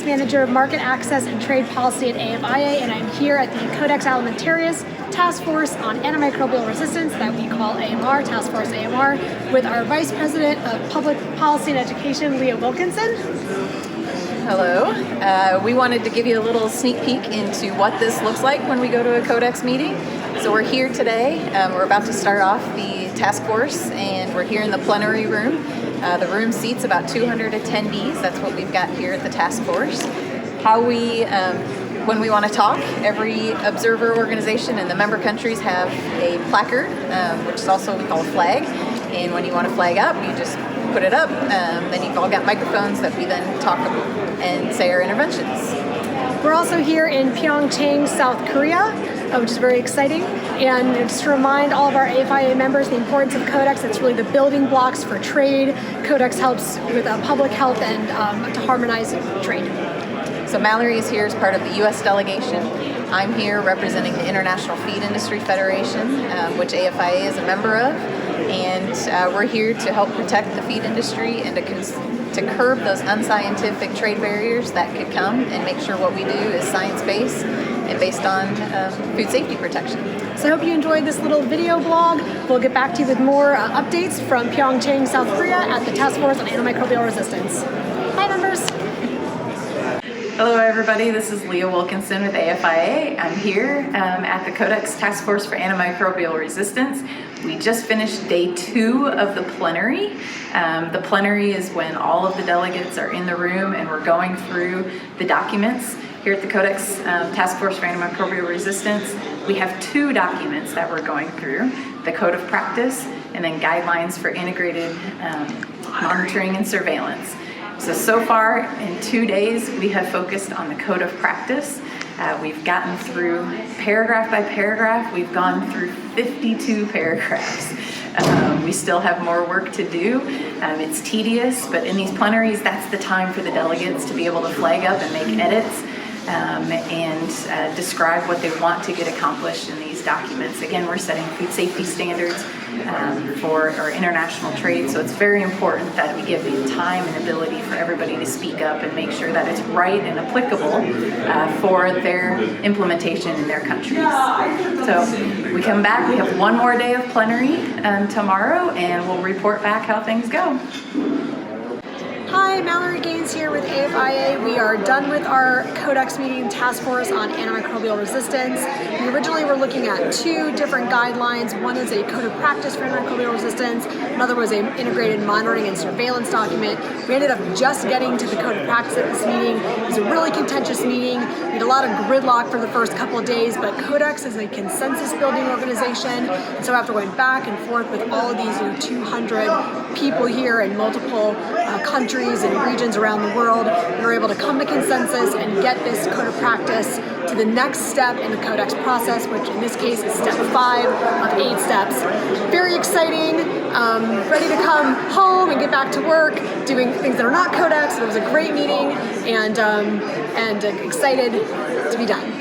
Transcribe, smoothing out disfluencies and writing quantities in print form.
Manager of Market Access and Trade Policy at AFIA, and I'm here at the Codex Alimentarius Task Force on Antimicrobial Resistance that we call AMR, Task Force AMR, with our Vice President of Public Policy and Education, Leah Wilkinson. Hello. We wanted to give you a little sneak peek into what this looks like when we go to a Codex meeting. So we're here today. We're about to start off the task force, and we're here in the plenary room. The room seats about 200 attendees. That's what we've got here at the task force. When we want to talk, every observer organization and the member countries have a placard, which is also what we call a flag. And when you want to flag up, you just put it up. Then you've all got microphones that we then talk and say our interventions. We're also here in Pyeongchang, South Korea, which is very exciting. And just to remind all of our AFIA members the importance of Codex, it's really the building blocks for trade. Codex helps with public health and to harmonize trade. So Mallory is here as part of the U.S. delegation. I'm here representing the International Feed Industry Federation, which AFIA is a member of. And we're here to help protect the feed industry and to curb those unscientific trade barriers that could come and make sure what we do is science-based and based on food safety protection. So I hope you enjoyed this little video blog. We'll get back to you with more updates from Pyeongchang, South Korea at the Task Force on Antimicrobial Resistance. Hi, members. Hello everybody, this is Leah Wilkinson with AFIA. I'm here at the Codex Task Force for Antimicrobial Resistance. We just finished day 2 of the plenary. The plenary is when all of the delegates are in the room and we're going through the documents. Here at the Codex Task Force for Antimicrobial Resistance, we have 2 documents that we're going through, the Code of Practice and then Guidelines for Integrated Monitoring and Surveillance. So far in 2 days, we have focused on the Code of Practice. We've gotten through paragraph by paragraph. We've gone through 52 paragraphs. We still have more work to do. It's tedious, but in these plenaries, that's the time for the delegates to be able to flag up and make edits and describe what they want to get accomplished in these documents. Again, we're setting food safety standards for our international trade, so it's very important that we give the time and ability for everybody to speak up and make sure that it's right and applicable for their implementation in their countries. So we come back, we have 1 more day of plenary tomorrow, and we'll report back how things go. Hi, Mallory Gaines here with AFIA. We are done with our Codex meeting task force on antimicrobial resistance. We originally were looking at 2 different guidelines. One is a code of practice for antimicrobial resistance. Another was an integrated monitoring and surveillance document. We ended up just getting to the code of practice at this meeting. It was a really contentious meeting. We had a lot of gridlock for the first couple of days, but Codex is a consensus building organization. And so after going back and forth with all of these 200 people here in multiple countries and regions around the world, we were able to come to consensus and get this code of practice to the next step in the Codex process, which in this case is step 5 of 8 steps. Very exciting, ready to come home and get back to work, doing things that are not Codex. It was a great meeting and excited to be done.